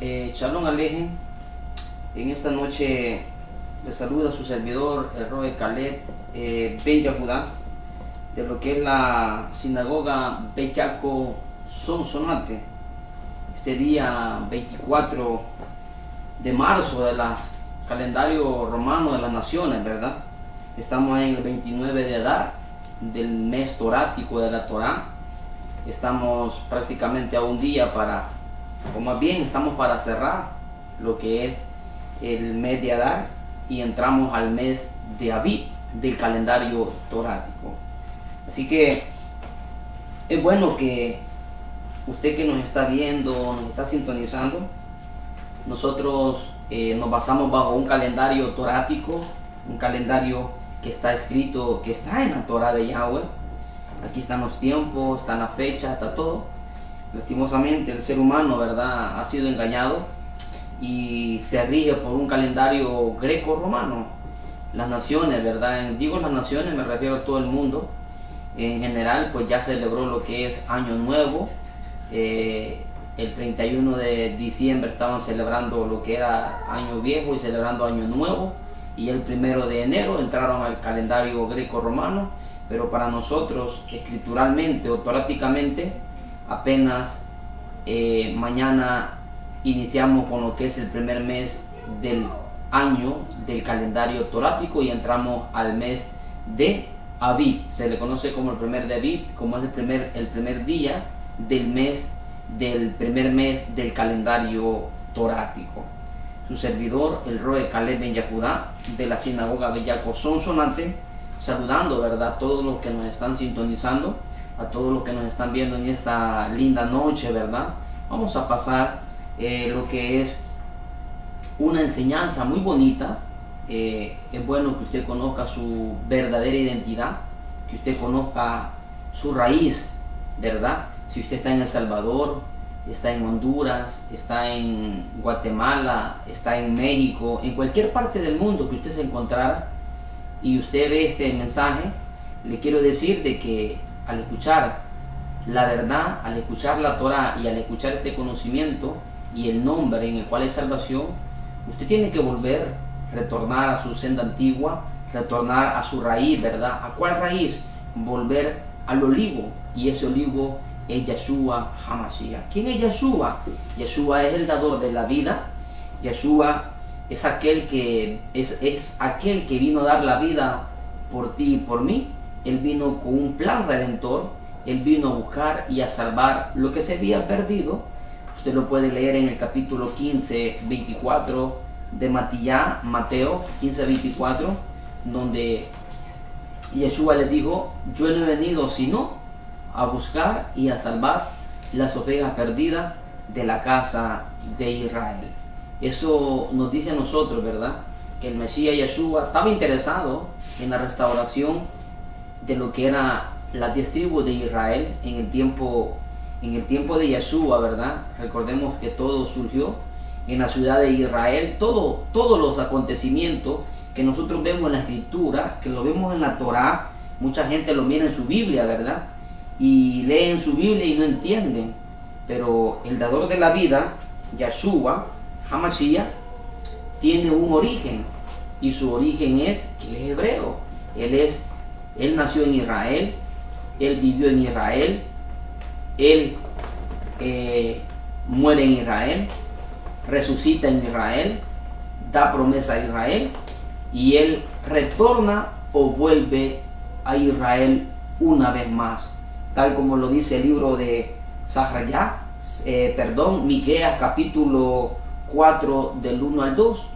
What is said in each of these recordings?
Shalom Alejen. En esta noche le saluda su servidor, el Roe Caleb Ben Yahudá, de lo que es la sinagoga Beyaco Sonsonate. Este día 24 de marzo del calendario romano de las naciones, ¿verdad? Estamos en el 29 de Adar, del mes torático de la Torá. Estamos prácticamente a un día o más bien estamos para cerrar lo que es el mes de Adar y entramos al mes de Abib del calendario torático. Así que es bueno que usted que nos está viendo, nos está sintonizando, nosotros nos basamos bajo un calendario torático, un calendario que está escrito, que está en la Torá de Yahweh. Aquí están los tiempos, está la fecha, está todo. Lastimosamente el ser humano, ¿verdad?, ha sido engañado y se rige por un calendario greco-romano. Las naciones, ¿verdad? Digo las naciones, me refiero a todo el mundo. En general, pues ya celebró lo que es Año Nuevo. El 31 de diciembre estaban celebrando lo que era Año Viejo y celebrando Año Nuevo. Y el 1 de enero entraron al calendario greco-romano. Pero para nosotros, escrituralmente o toráticamente, apenas mañana iniciamos con lo que es el primer mes del año del calendario torático y entramos al mes de Abib. Se le conoce como el primer de Abib, como es el primer día del primer mes del calendario torático. Su servidor, el Roe Caleb Ben Yahudá, de la sinagoga Beyaco Sonsonate, saludando, ¿verdad?, a todos los que nos están sintonizando, a todos los que nos están viendo en esta linda noche, ¿verdad? Vamos a pasar lo que es una enseñanza muy bonita. Es bueno que usted conozca su verdadera identidad, que usted conozca su raíz, ¿verdad? Si usted está en El Salvador, está en Honduras, está en Guatemala, está en México, en cualquier parte del mundo que usted se encontrara y usted ve este mensaje, le quiero decir de que al escuchar la verdad, al escuchar la Torah y al escuchar este conocimiento y el nombre en el cual hay salvación, usted tiene que volver, retornar a su senda antigua, retornar a su raíz, ¿verdad? ¿A cuál raíz? Volver al olivo, y ese olivo es Yeshua HaMashiach. ¿Quién es Yeshua? Yeshua es el dador de la vida. Yeshua es aquel que es aquel que vino a dar la vida por ti y por mí. Él vino con un plan redentor. Él vino a buscar y a salvar lo que se había perdido. Usted lo puede leer en el capítulo 15, 24 de Mateo 15, 24, donde Yeshua le dijo: yo no he venido sino a buscar y a salvar las ovejas perdidas de la casa de Israel. Eso nos dice a nosotros, ¿verdad?, que el Mesías Yeshua estaba interesado en la restauración de lo que era las 10 tribus de Israel en el tiempo de Yeshua, ¿verdad? Recordemos que todo surgió en la ciudad de Israel. Todos los acontecimientos que nosotros vemos en la escritura, que lo vemos en la Torá, mucha gente lo mira en su Biblia, ¿verdad?, y leen su Biblia y no entienden. Pero el dador de la vida, Yeshua HaMashiach, tiene un origen, y su origen es que él es hebreo. Él nació en Israel, él vivió en Israel, él muere en Israel, resucita en Israel, da promesa a Israel, y él retorna o vuelve a Israel una vez más, tal como lo dice el libro de Miqueas capítulo 4 del 1 al 2.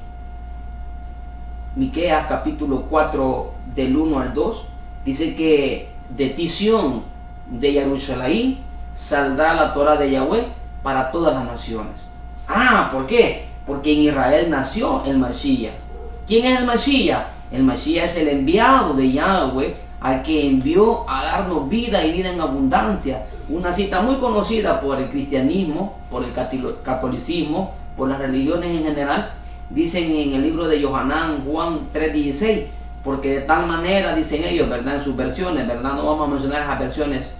Miqueas capítulo 4 del 1 al 2 dice que de ti, Sión, de Jerusalén, saldrá la Torah de Yahweh para todas las naciones. ¿Por qué? Porque en Israel nació el Mashiach. ¿Quién es el Mashiach? El Mashiach es el enviado de Yahweh, al que envió a darnos vida y vida en abundancia. Una cita muy conocida por el cristianismo, por el catolicismo, por las religiones en general. Dicen en el libro de Juan 3:16, porque de tal manera, dicen ellos, ¿verdad?, en sus versiones, ¿verdad?, no vamos a mencionar esas versiones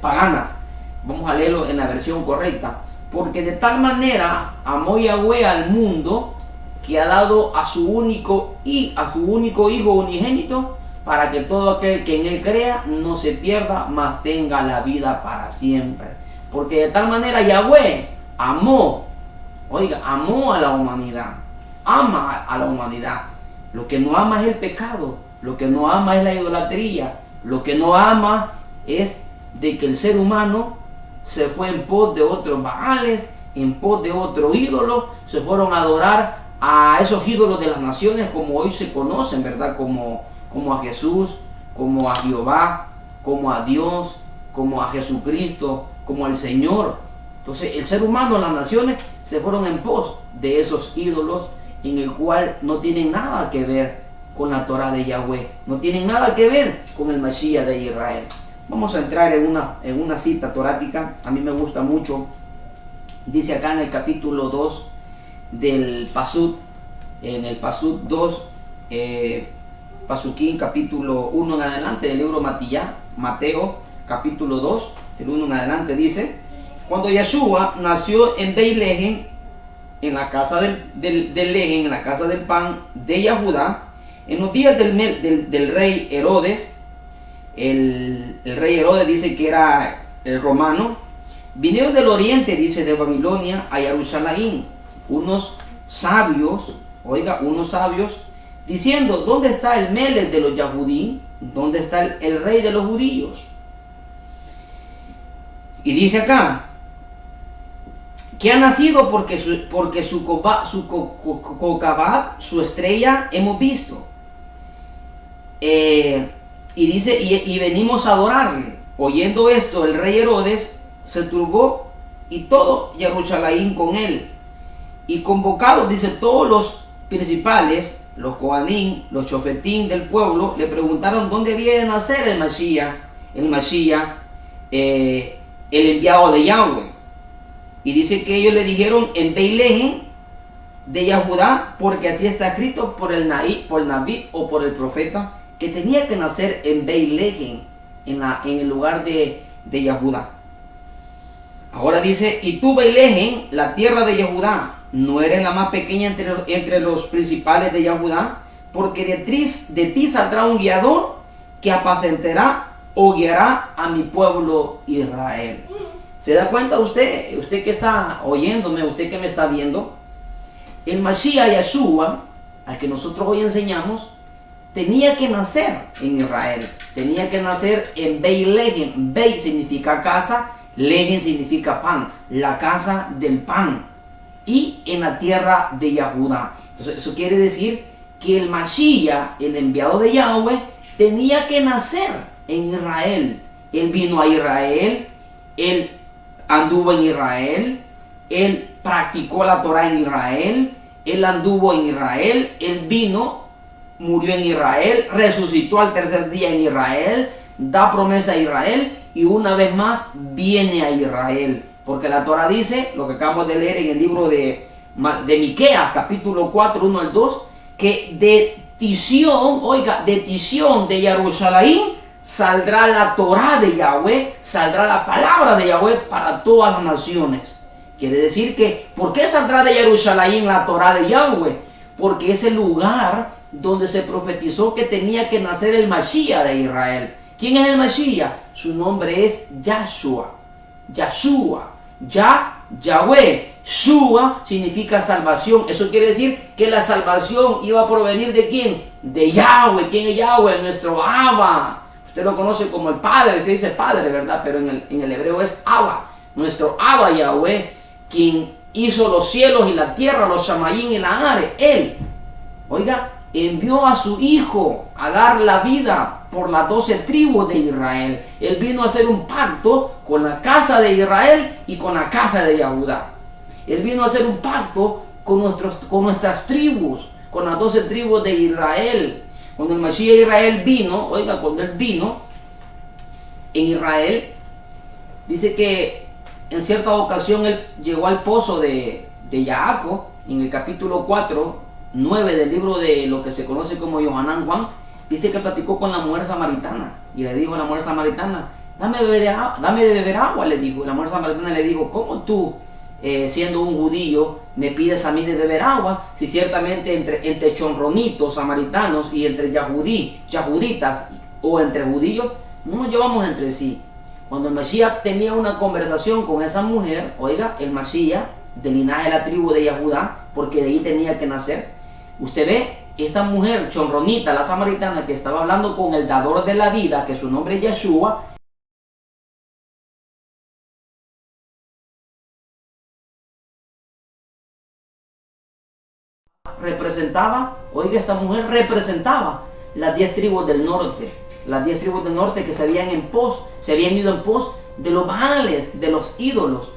paganas, vamos a leerlo en la versión correcta. porque de tal manera amó Yahweh al mundo que ha dado a su único Hijo unigénito, para que todo aquel que en él crea no se pierda, mas tenga la vida para siempre. Porque de tal manera Yahweh amó a la humanidad, ama a la humanidad. Lo que no ama es el pecado, lo que no ama es la idolatría, lo que no ama es de que el ser humano se fue en pos de otros baales, en pos de otro ídolo, se fueron a adorar a esos ídolos de las naciones como hoy se conocen, ¿verdad? Como a Jesús, como a Jehová, como a Dios, como a Jesucristo, como al Señor. Entonces el ser humano, las naciones, se fueron en pos de esos ídolos en el cual no tienen nada que ver con la Torah de Yahweh, no tienen nada que ver con el Mashiach de Israel. Vamos a entrar en una cita torática, a mí me gusta mucho. Dice acá en el capítulo 2 del Pasuk, en el Pasuk 2, Pasuquín capítulo 1 en adelante del libro Mateo capítulo 2, del 1 en adelante, dice: cuando Yeshua nació en Beilehem, en la casa del Lejen, en la casa del pan de Yahudá, en los días del rey Herodes, el rey Herodes dice que era el romano, vinieron del oriente, dice, de Babilonia a Jerusalén, unos sabios, diciendo: ¿dónde está el Melech de los Yahudí? ¿Dónde está el rey de los judíos? Y dice acá que ha nacido porque su Kokabat, su estrella, hemos visto. Y dice, y venimos a adorarle. Oyendo esto, el rey Herodes se turbó, y todo Jerusalén con él. Y convocados, dice, todos los principales, los Coanín, los chofetín del pueblo, le preguntaron dónde había de nacer el Mashiach, el enviado de Yahweh. Y dice que ellos le dijeron: en Beilehem de Yahudá, porque así está escrito por el Naví o por el profeta, que tenía que nacer en Beilehem, en el lugar de Yahudá. Ahora dice: y tú, Beilehem, la tierra de Yahudá, no eres la más pequeña entre los principales de Yahudá, porque de ti saldrá un guiador que apacentará o guiará a mi pueblo Israel. ¿Se da cuenta usted que está oyéndome, usted que me está viendo? El Mashiach Yeshua, al que nosotros hoy enseñamos, tenía que nacer en Israel, tenía que nacer en Beilehem. Bei significa casa, Lehem significa pan, la casa del pan, y en la tierra de Yahudá. Entonces eso quiere decir que el Mashiach, el enviado de Yahweh, tenía que nacer en Israel. Él vino a Israel, él anduvo en Israel, él practicó la Torah en Israel, él anduvo en Israel, él vino, murió en Israel, resucitó al tercer día en Israel, da promesa a Israel y una vez más viene a Israel. Porque la Torah dice, lo que acabamos de leer en el libro de Miqueas, capítulo 4, 1 al 2, que de Tisión de Jerusalén saldrá la Torah de Yahweh, saldrá la palabra de Yahweh para todas las naciones. Quiere decir que, ¿por qué saldrá de Jerusalén la Torah de Yahweh? Porque es el lugar donde se profetizó que tenía que nacer el Mashiach de Israel. ¿Quién es el Mashiach? Su nombre es Yahshua. Yahweh. Shua significa salvación. Eso quiere decir que la salvación iba a provenir ¿de quién? De Yahweh. ¿Quién es Yahweh? Nuestro Abba. Usted lo conoce como el Padre, usted dice Padre, ¿verdad? Pero en el hebreo es Abba. Nuestro Abba Yahweh, quien hizo los cielos y la tierra, los Shamayim y la Are. Él, envió a su Hijo a dar la vida por las 12 tribus de Israel. Él vino a hacer un pacto con la casa de Israel y con la casa de Yahudá. Él vino a hacer un pacto con nuestras tribus, con las 12 tribus de Israel. Cuando el Mashiach de Israel vino, cuando él vino en Israel, dice que en cierta ocasión él llegó al pozo de Jacob, en el capítulo 4, 9 del libro de lo que se conoce como Yohanan Juan. Dice que platicó con la mujer samaritana y le dijo a la mujer samaritana: dame de beber agua, le dijo. Y la mujer samaritana le dijo: ¿cómo tú, siendo un judío, me pides a mí de beber agua? Si ciertamente entre chonronitos, samaritanos, y entre yahuditas o entre judíos, no nos llevamos entre sí. Cuando el Mashiach tenía una conversación con esa mujer, oiga, el Mashiach del linaje de la tribu de Yahudá, porque de ahí tenía que nacer, usted ve esta mujer chonronita, la samaritana, que estaba hablando con el dador de la vida, que su nombre es Yeshua, representaba, oiga, esta mujer representaba las 10 tribus del norte, las 10 tribus del norte que se habían ido en pos de los baales, de los ídolos,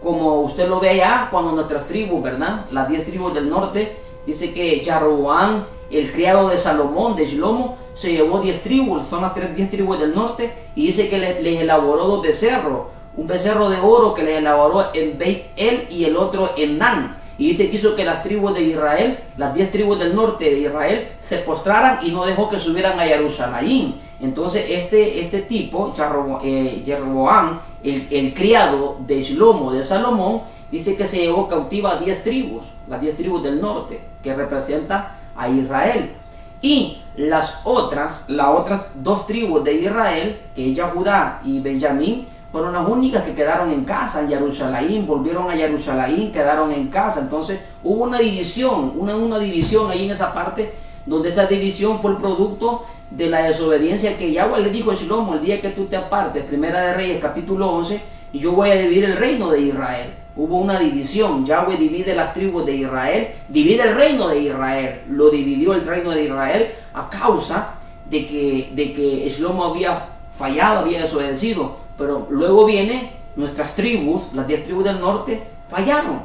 como usted lo ve allá cuando nuestras tribus, ¿verdad? Las 10 tribus del norte, dice que Yaroboam, el criado de Salomón, de Shlomo, se llevó 10 tribus, son las 10 tribus del norte, y dice que les elaboró 2 becerros, un becerro de oro que les elaboró en Beit El y el otro en Dan. Y dice que hizo que las tribus de Israel, las 10 tribus del norte de Israel, se postraran y no dejó que subieran a Jerusalén. Entonces este tipo, Jeroboam, el criado de Shlomo, de Salomón, dice que se llevó cautiva a 10 tribus, las 10 tribus del norte, que representa a Israel. Y las otras 2 tribus de Israel, que es Judá y Benjamín, fueron las únicas que quedaron en casa en Jerusalén, volvieron a Jerusalén, quedaron en casa. Entonces hubo una división, una división ahí en esa parte, donde esa división fue el producto de la desobediencia que Yahweh le dijo a Shlomo: el día que tú te apartes, Primera de Reyes capítulo 11, y yo voy a dividir el reino de Israel. Hubo una división, Yahweh divide las tribus de Israel, divide el reino de Israel, lo dividió el reino de Israel a causa de que Shlomo había fallado, había desobedecido. Pero luego viene nuestras tribus, las 10 tribus del norte, fallaron,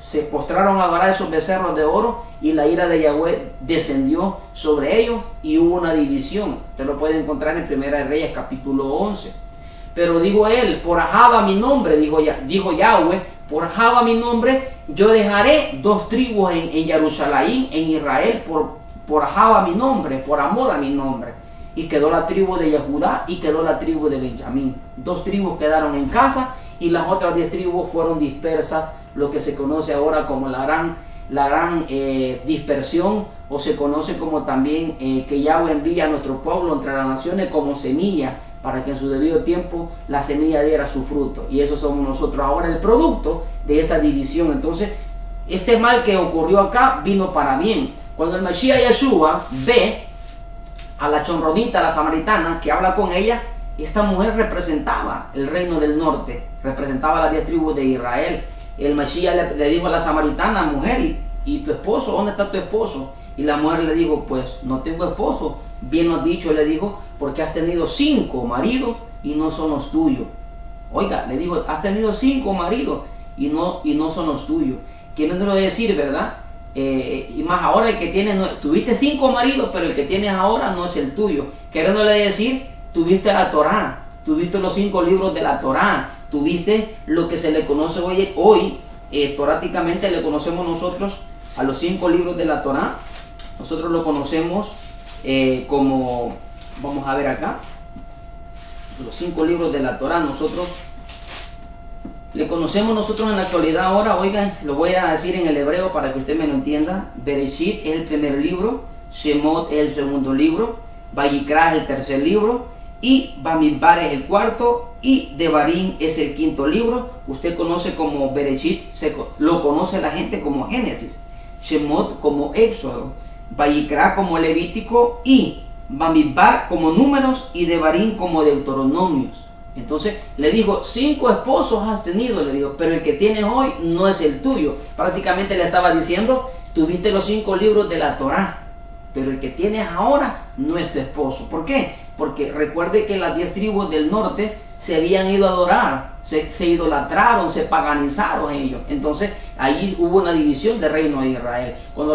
se postraron a adorar esos becerros de oro, y la ira de Yahweh descendió sobre ellos y hubo una división. Usted lo puede encontrar en Primera de Reyes capítulo 11. Pero dijo él: por Ahava mi nombre, dijo Yahweh, por Ahava mi nombre, yo dejaré 2 tribus en Jerusalén, en Israel, por Ahava mi nombre, por amor a mi nombre. Y quedó la tribu de Judá y quedó la tribu de Benjamín. 2 tribus quedaron en casa y las otras 10 tribus fueron dispersas, lo que se conoce ahora como la gran dispersión, o se conoce como también que Yahweh envía a nuestro pueblo entre las naciones como semilla, para que en su debido tiempo la semilla diera su fruto. Y eso somos nosotros ahora, el producto de esa división. Entonces, este mal que ocurrió acá vino para bien. Cuando el Mashiach Yeshua ve a la chonronita, a la samaritana, que habla con ella, esta mujer representaba el reino del norte, representaba las 10 tribus de Israel. El Mashiach le dijo a la samaritana: mujer, ¿y tu esposo? ¿Dónde está tu esposo? Y la mujer le dijo: pues no tengo esposo. Bien lo has dicho, le dijo, porque has tenido 5 maridos y no son los tuyos. Oiga, le dijo: has tenido 5 maridos y no son los tuyos. Quiere decir, ¿verdad? Y más ahora el que tiene, tuviste 5 maridos, pero el que tienes ahora no es el tuyo. Queriéndole decir, tuviste la Torá, tuviste los 5 libros de la Torá, tuviste lo que se le conoce hoy toráticamente le conocemos nosotros a los 5 libros de la Torá. Nosotros lo conocemos como, vamos a ver acá, los 5 libros de la Torá. Nosotros le conocemos nosotros en la actualidad ahora. Oigan, lo voy a decir en el hebreo para que usted me lo entienda. Bereshit es el primer libro, Shemot es el segundo libro, Vayikra es el tercer libro, y Bamidbar es el cuarto, y Devarim es el quinto libro. Usted conoce como Bereshit, lo conoce la gente como Génesis, Shemot como Éxodo, Vayikra como Levítico, y Bamidbar como Números, y Devarim como Deuteronomios. Entonces le dijo: 5 esposos has tenido, le dijo, pero el que tienes hoy no es el tuyo. Prácticamente le estaba diciendo: tuviste los 5 libros de la Torá, pero el que tienes ahora no es tu esposo. ¿Por qué? Porque recuerde que las 10 tribus del norte se habían ido a adorar, se idolatraron, se paganizaron ellos. Entonces allí hubo una división del reino de Israel. Cuando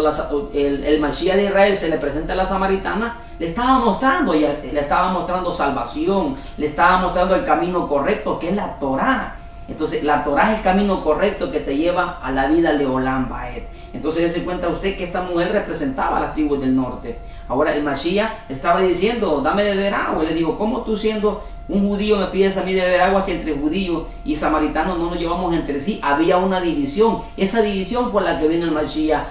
el Mashiach de Israel se le presenta a la samaritana, le estaba mostrando salvación, le estaba mostrando el camino correcto, que es la Torá. Entonces la Torá es el camino correcto que te lleva a la vida Leolam Baed. Entonces se cuenta usted que esta mujer representaba a las tribus del norte. Ahora el Mashiach estaba diciendo, dame de beber agua. Y le dijo, ¿cómo tú siendo un judío me pides a mí de beber agua si entre judíos y samaritanos no nos llevamos entre sí? Había una división. Esa división fue la que vino el Mashiach,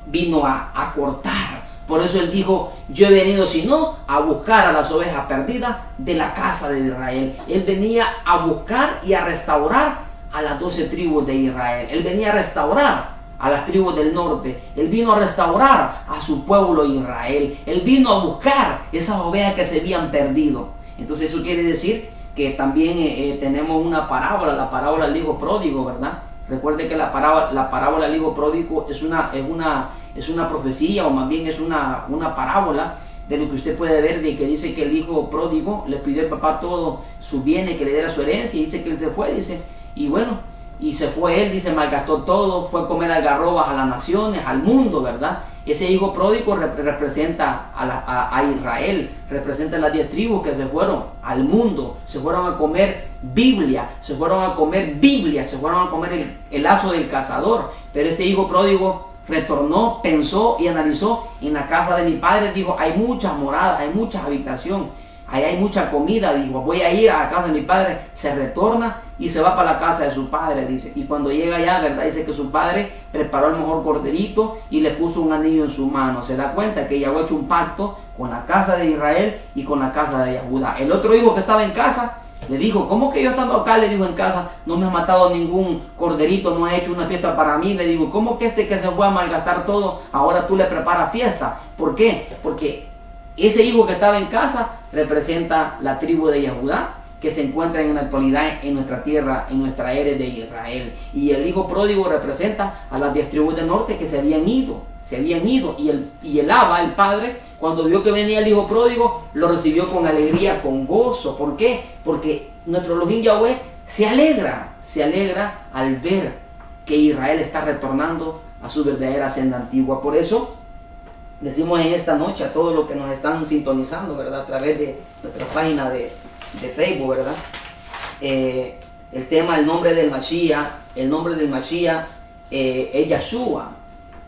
vino a cortar. Por eso él dijo, yo he venido sino a buscar a las ovejas perdidas de la casa de Israel. Él venía a buscar y a restaurar a las 12 tribus de Israel. Él venía a restaurar a las tribus del norte. Él vino a restaurar a su pueblo Israel. Él vino a buscar esas ovejas que se habían perdido. Entonces eso quiere decir que también tenemos una parábola, la parábola del hijo pródigo, ¿verdad? Recuerde que la parábola del hijo pródigo es una profecía, o más bien es una parábola de lo que usted puede ver, de que dice que el hijo pródigo le pidió al papá todo su bienes, que le diera su herencia, y dice que él se fue, dice, y bueno, y se fue él, dice, malgastó todo, fue a comer algarrobas a las naciones, al mundo, ¿verdad? Ese hijo pródigo representa a Israel, representa las 10 tribus que se fueron al mundo, se fueron a comer Biblia, se fueron a comer el lazo del cazador. Pero este hijo pródigo retornó, pensó y analizó, en la casa de mi padre, dijo, hay muchas moradas, hay mucha habitación, ahí hay mucha comida, dijo, voy a ir a la casa de mi padre. Se retorna y se va para la casa de su padre, dice, y cuando llega allá, ¿verdad? Dice que su padre preparó el mejor corderito y le puso un anillo en su mano. Se da cuenta que Yahweh ha hecho un pacto con la casa de Israel y con la casa de Judá. El otro hijo que estaba en casa le dijo, ¿cómo que yo estando acá, le dijo, en casa, no me has matado ningún corderito, no has hecho una fiesta para mí? Le digo, ¿cómo que este que se fue a malgastar todo, ahora tú le preparas fiesta? ¿Por qué? Porque ese hijo que estaba en casa representa la tribu de Judá, que se encuentra en la actualidad en nuestra tierra, en nuestra era de Israel. Y el hijo pródigo representa a las 10 tribus del norte que se habían ido. Y el Abba, el padre, cuando vio que venía el hijo pródigo, lo recibió con alegría, con gozo. ¿Por qué? Porque nuestro Elohim Yahweh se alegra al ver que Israel está retornando a su verdadera senda antigua. Por eso decimos en esta noche a todos los que nos están sintonizando, ¿verdad? A través de nuestra página de Facebook, ¿verdad? El tema, el nombre del Mashiach, es Yahshua,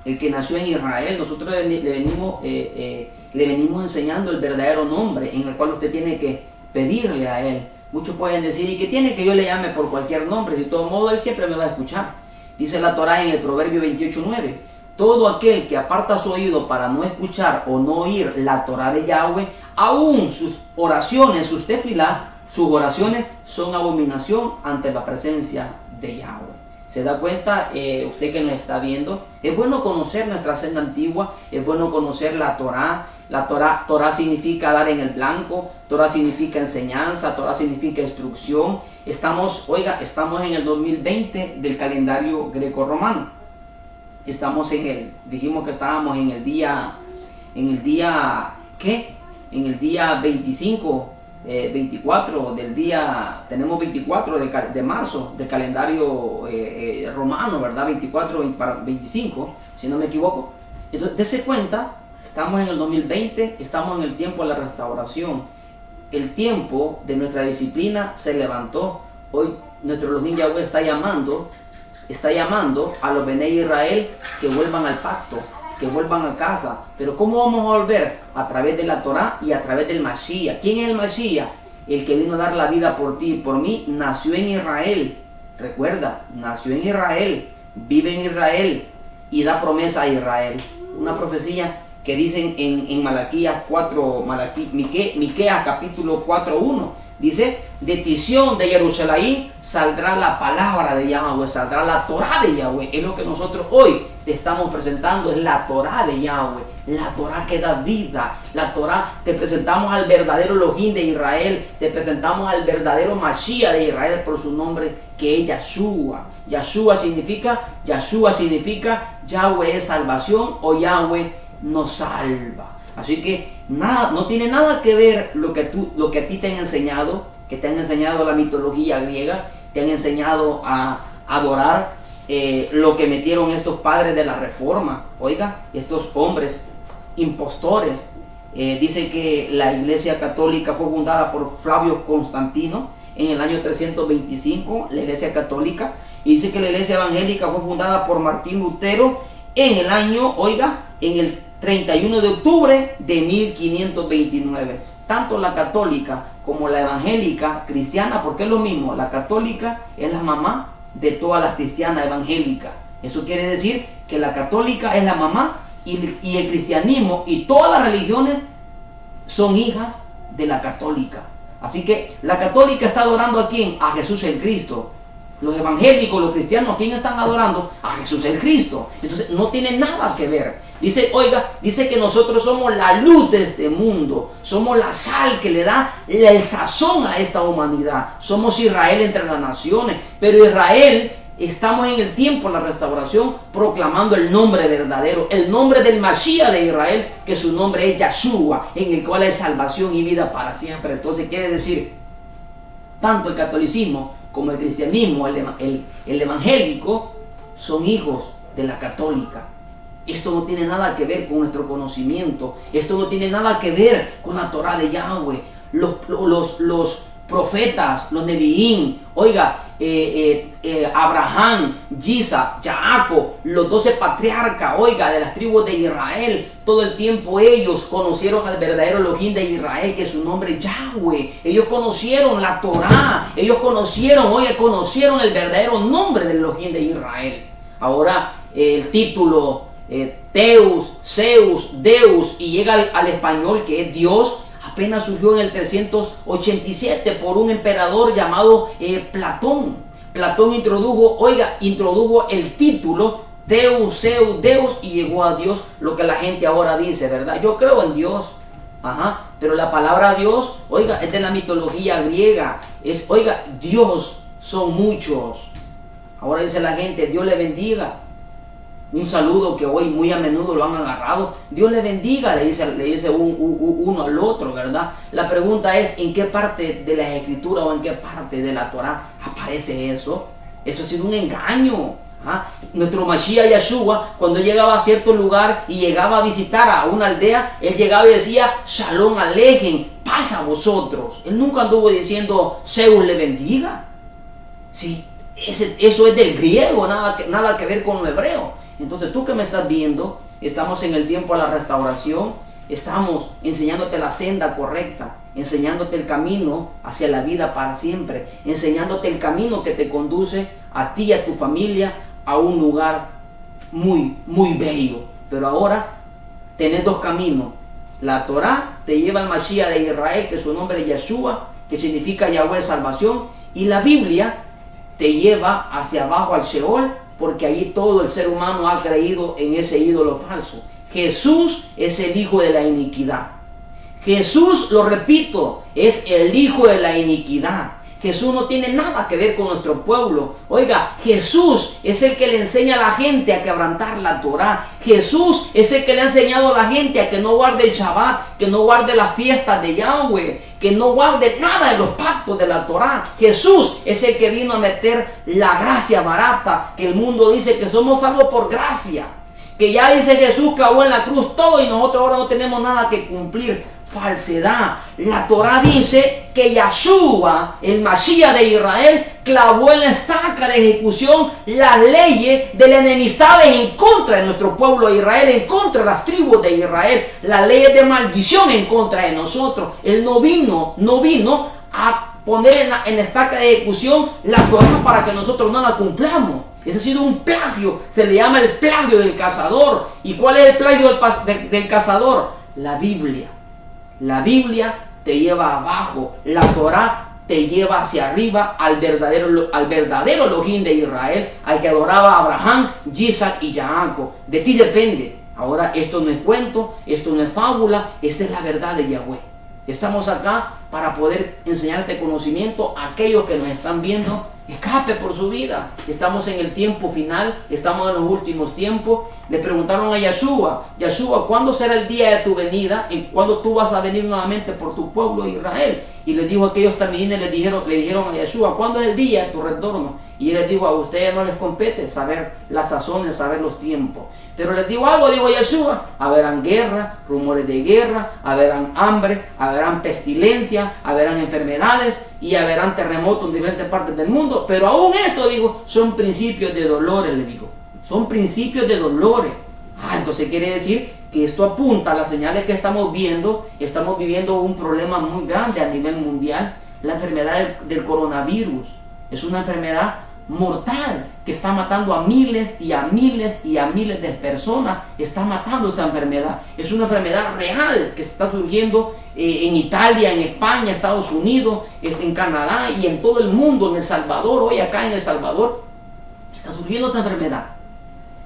el que nació en Israel. Nosotros le venimos enseñando el verdadero nombre en el cual usted tiene que pedirle a él. Muchos pueden decir, ¿y qué tiene que yo le llame por cualquier nombre? De todo modo, él siempre me va a escuchar. Dice la Torá en el Proverbio 28:9, todo aquel que aparta su oído para no escuchar o no oír la Torá de Yahweh, aún sus oraciones, sus tefilá, sus oraciones son abominación ante la presencia de Yahweh. ¿Se da cuenta usted que nos está viendo? Es bueno conocer nuestra senda antigua, es bueno conocer la Torá. Torá significa dar en el blanco, Torá significa enseñanza, Torá significa instrucción. Estamos en el 2020 del calendario greco-romano. Dijimos que estábamos en el día 25, 24 del día, tenemos 24 de marzo del calendario romano, ¿verdad? 24 para 25, si no me equivoco. Entonces, dése cuenta, estamos en el 2020, estamos en el tiempo de la restauración. El tiempo de nuestra disciplina se levantó. Hoy nuestro Elohim Yahweh está llamando a los Benei Israel que vuelvan al pacto, que vuelvan a casa. Pero ¿cómo vamos a volver? A través de la Torá y a través del Mashiach. ¿Quién es el Mashiach? El que vino a dar la vida por ti y por mí. Nació en Israel. Recuerda, nació en Israel, vive en Israel y da promesa a Israel. Una profecía que dicen en Malaquías 4, Miqueas capítulo 4:1. Dice, de Tisión de Jerusalén saldrá la palabra de Yahweh, saldrá la Torá de Yahweh. Es lo que nosotros hoy te estamos presentando, es la Torá de Yahweh, la Torá que da vida, la Torá. Te presentamos al verdadero Elohim de Israel, te presentamos al verdadero Mashiach de Israel por su nombre, que es Yahshua. Yahshua significa Yahweh es salvación, o Yahweh nos salva. Así que no tiene nada que ver lo que a ti te han enseñado, que te han enseñado la mitología griega, te han enseñado a adorar lo que metieron estos padres de la Reforma. Oiga, estos hombres impostores. Dice que la Iglesia Católica fue fundada por Flavio Constantino, en el año 325, la Iglesia Católica. Y dice que la Iglesia Evangélica fue fundada por Martín Lutero en el año, oiga, en el 31 de octubre de 1529. Tanto la católica como la evangélica cristiana, porque es lo mismo, la católica es la mamá de todas las cristianas evangélicas. Eso quiere decir que la católica es la mamá y el cristianismo y todas las religiones son hijas de la católica. Así que la católica está adorando ¿a quién? A Jesús el Cristo. Los evangélicos, los cristianos, ¿a quién están adorando? A Jesús el Cristo. Entonces no tiene nada que ver. Dice, oiga, dice que nosotros somos la luz de este mundo. Somos la sal que le da el sazón a esta humanidad. Somos Israel entre las naciones. Pero Israel, estamos en el tiempo de la restauración proclamando el nombre verdadero, el nombre del Mashiach de Israel, que su nombre es Yahshua, en el cual hay salvación y vida para siempre. Entonces quiere decir, tanto el catolicismo como el cristianismo, el evangélico, son hijos de la católica. Esto no tiene nada que ver con nuestro conocimiento. Esto no tiene nada que ver con la Torah de Yahweh. Los profetas, los neviín, oiga, Abraham, Isaac, Jacob, los 12 patriarcas, oiga, de las tribus de Israel, todo el tiempo ellos conocieron al verdadero Elohim de Israel, que su nombre es Yahweh. Ellos conocieron la Torah, ellos conocieron el verdadero nombre del Elohim de Israel. Ahora el título Teus, Zeus, Deus, y llega al español que es Dios, apenas surgió en el 387 por un emperador llamado Platón. Platón introdujo el título Teus, Zeus, Deus, y llegó a Dios, lo que la gente ahora dice, ¿verdad? Yo creo en Dios, pero la palabra Dios, oiga, es de la mitología griega. Oiga, Dios son muchos. Ahora dice la gente, Dios le bendiga. Un saludo que hoy muy a menudo lo han agarrado. Dios le bendiga, le dice uno al otro, ¿verdad? La pregunta es, ¿en qué parte de las escrituras o en qué parte de la Torah aparece eso? Eso ha sido un engaño. Nuestro Mashiach Yahshua, cuando llegaba a cierto lugar y llegaba a visitar a una aldea, él llegaba y decía, Shalom Alejem, paz a vosotros. Él nunca anduvo diciendo, Zeus le bendiga. Sí, eso es del griego, nada que ver con lo hebreo. Entonces tú que me estás viendo, estamos en el tiempo de la restauración, estamos enseñándote la senda correcta, enseñándote el camino hacia la vida para siempre, enseñándote el camino que te conduce a ti y a tu familia a un lugar muy, muy bello. Pero ahora tenés dos caminos. La Torah te lleva al Mashiach de Israel, que su nombre es Yahshua, que significa Yahweh salvación, y la Biblia te lleva hacia abajo al Sheol, porque allí todo el ser humano ha creído en ese ídolo falso. Jesús es el hijo de la iniquidad. Jesús, lo repito, es el hijo de la iniquidad. Jesús no tiene nada que ver con nuestro pueblo. Oiga, Jesús es el que le enseña a la gente a quebrantar la Torah. Jesús es el que le ha enseñado a la gente a que no guarde el Shabbat, que no guarde las fiestas de Yahweh, que no guarde nada de los pactos de la Torah. Jesús es el que vino a meter la gracia barata, que el mundo dice que somos salvos por gracia. Que ya dice Jesús clavó en la cruz todo y nosotros ahora no tenemos nada que cumplir. Falsedad. La Torah dice que Yahshua, el Mashiach de Israel, clavó en la estaca de ejecución las leyes de la enemistad en contra de nuestro pueblo de Israel, en contra de las tribus de Israel, las leyes de maldición en contra de nosotros. Él no vino a poner en la estaca de ejecución la Torah para que nosotros no la cumplamos. Ese ha sido un plagio, se le llama el plagio del cazador. ¿Y cuál es el plagio del cazador? La Biblia. La Biblia te lleva abajo, la Torah te lleva hacia arriba al verdadero Elohim de Israel, al que adoraba Abraham, Isaac y Jacob. De ti depende. Ahora, esto no es cuento, esto no es fábula, esta es la verdad de Yahweh. Estamos acá para poder enseñarte conocimiento a aquellos que nos están viendo. Escape por su vida. Estamos en el tiempo final, estamos en los últimos tiempos. Le preguntaron a Yahshua, ¿cuándo será el día de tu venida? ¿Y cuándo tú vas a venir nuevamente por tu pueblo Israel? Y le dijo a aquellos también, le dijeron a Yahshua, ¿cuándo es el día de tu retorno? Y él les dijo, a ustedes no les compete saber las sazones, saber los tiempos. Pero les digo algo, digo Yahshua, habrán guerra, rumores de guerra, habrán hambre, habrán pestilencia, habrán enfermedades, y haberán terremotos en diferentes partes del mundo, pero aún esto, dijo, son principios de dolores, le dijo, son principios de dolores. Entonces quiere decir que esto apunta a las señales que estamos viendo. Estamos viviendo un problema muy grande a nivel mundial. La enfermedad del coronavirus es una enfermedad mortal que está matando a miles y a miles y a miles de personas. Está matando esa enfermedad. Es una enfermedad real que está surgiendo en Italia, en España, Estados Unidos, en Canadá y en todo el mundo, en El Salvador. Hoy acá en El Salvador está surgiendo esa enfermedad.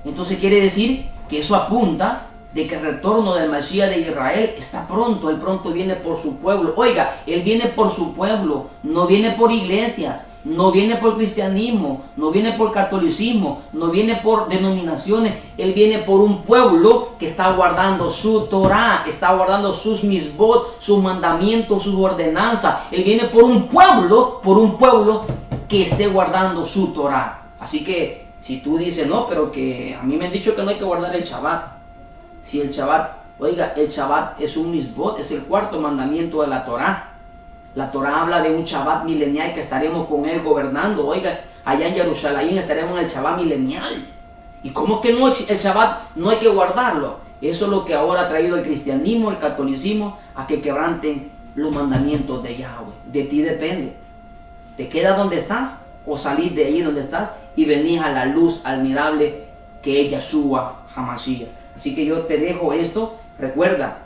Entonces quiere decir que eso apunta de que el retorno del Mashiach de Israel está pronto. Él pronto viene por su pueblo. Oiga, Él viene por su pueblo, no viene por iglesias, no viene por cristianismo, no viene por catolicismo, no viene por denominaciones. Él viene por un pueblo que está guardando su Torah, está guardando sus misbot, sus mandamientos, sus ordenanzas. Él viene por un pueblo que esté guardando su Torah. Así que si tú dices, no, pero que a mí me han dicho que no hay que guardar el Shabbat. Si el Shabbat, oiga, el Shabbat es un misbot, es el cuarto mandamiento de la Torah. La Torah habla de un Shabbat milenial que estaremos con Él gobernando. Oiga, allá en Jerusalén estaremos en el Shabbat milenial. ¿Y cómo que no, el Shabbat no hay que guardarlo? Eso es lo que ahora ha traído el cristianismo, el catolicismo, a que quebranten los mandamientos de Yahweh. De ti depende. ¿Te quedas donde estás o salís de ahí donde estás y venís a la luz admirable que es Yahshua HaMashiach? Así que yo te dejo esto. Recuerda,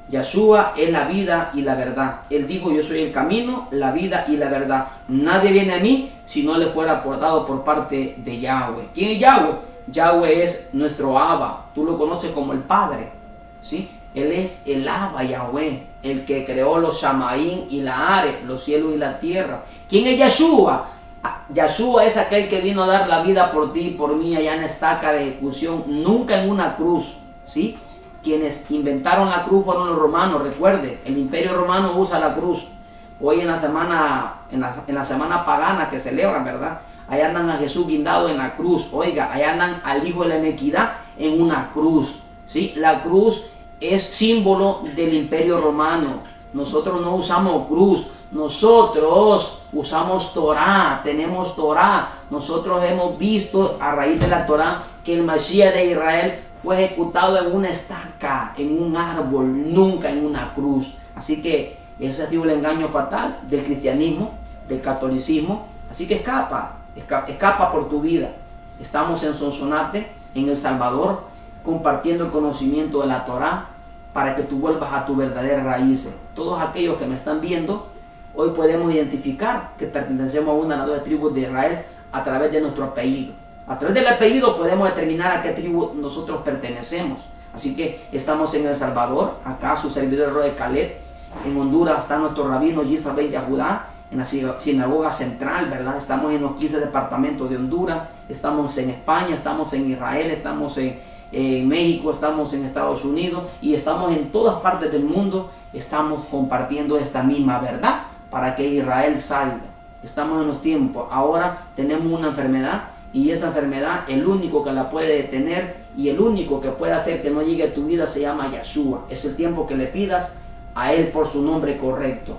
Yahshua es la vida y la verdad. Él dijo, yo soy el camino, la vida y la verdad. Nadie viene a mí si no le fuera dado por parte de Yahweh. ¿Quién es Yahweh? Yahweh es nuestro Abba. Tú lo conoces como el Padre, ¿sí? Él es el Abba Yahweh, el que creó los Shamaín y la Are, los cielos y la tierra. ¿Quién es Yahshua? Yahshua es aquel que vino a dar la vida por ti y por mí allá en la estaca de ejecución, nunca en una cruz, ¿sí? Quienes inventaron la cruz fueron los romanos. Recuerde, el imperio romano usa la cruz. Hoy en la semana pagana que celebran, ¿verdad? Allá andan a Jesús guindado en la cruz. Oiga, allá andan al Hijo de la Inequidad en una cruz, ¿sí? La cruz es símbolo del imperio romano. Nosotros no usamos cruz, nosotros usamos Torah, tenemos Torah. Nosotros hemos visto a raíz de la Torah que el Mashiach de Israel fue ejecutado en una estaca, en un árbol, nunca en una cruz. Así que ese ha sido el engaño fatal del cristianismo, del catolicismo. Así que escapa por tu vida. Estamos en Sonsonate, en El Salvador, compartiendo el conocimiento de la Torah para que tú vuelvas a tu verdadera raíces. Todos aquellos que me están viendo, hoy podemos identificar que pertenecemos a una de las 2 tribus de Israel a través de nuestro apellido. A través del apellido podemos determinar a qué tribu nosotros pertenecemos. Así que estamos en El Salvador, acá su servidor Roe Caleb. En Honduras está nuestro rabino Yisra Ben Yahudá, en la sinagoga central, ¿verdad? Estamos en los 15 departamentos de Honduras, estamos en España, estamos en Israel, estamos en México, estamos en Estados Unidos y estamos en todas partes del mundo. Estamos compartiendo esta misma verdad para que Israel salga. Estamos en los tiempos. Ahora tenemos una enfermedad y esa enfermedad, el único que la puede detener y el único que puede hacer que no llegue a tu vida se llama Yahshua. Es el tiempo que le pidas a Él por su nombre correcto.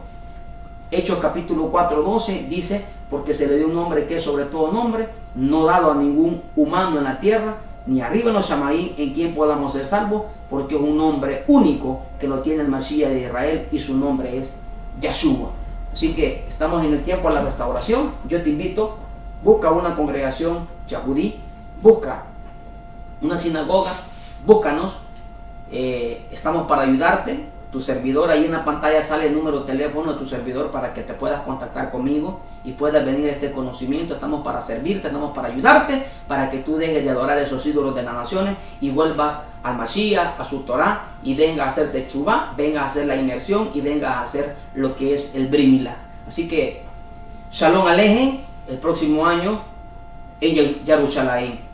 Hechos capítulo 4:12 dice, porque se le dio un nombre que es sobre todo nombre, no dado a ningún humano en la tierra, ni arriba en los Shamaín, en quien podamos ser salvos, porque es un nombre único que lo tiene el Mashiach de Israel y su nombre es Yahshua. Así que estamos en el tiempo de la restauración. Yo te invito, busca una congregación yahudí, busca una sinagoga, búscanos, estamos para ayudarte. Tu servidor, ahí en la pantalla sale el número de teléfono de tu servidor para que te puedas contactar conmigo y puedas venir a este conocimiento. Estamos para servirte, estamos para ayudarte, para que tú dejes de adorar esos ídolos de las naciones y vuelvas al Mashiach, a su Torah, y vengas a hacerte chubá, vengas a hacer la inmersión y vengas a hacer lo que es el Brit Milá. Así que, Shalom Alejem, el próximo año en Jerusalén.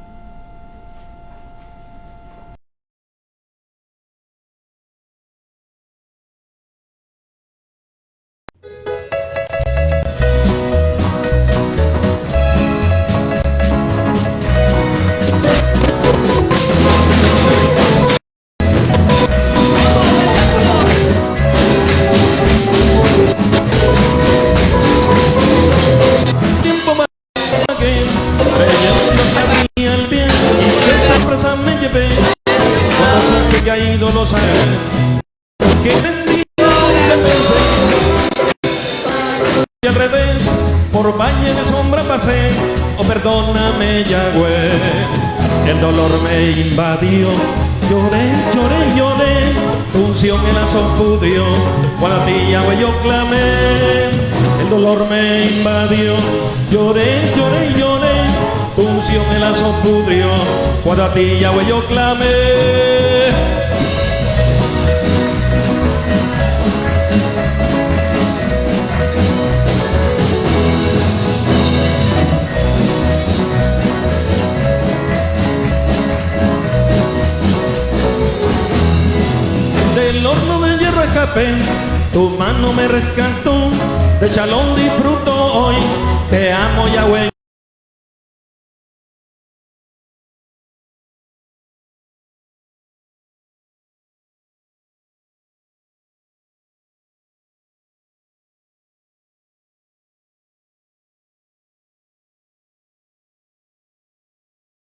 a ídolos a él. Que bendito que pensé y al revés, por valle de sombra pasé. Oh, perdóname, Yahweh, el dolor me invadió. Lloré, lloré, lloré, tu unción me la sopudrió. Cuando a ti, Yahweh, yo clamé, el dolor me invadió. Lloré, lloré, lloré, tu unción me la sopudrió. Cuando a ti, Yahweh, yo clamé. Del horno de hierro escapé, tu mano me rescató, de Shalom disfruto hoy, te amo, Yahweh.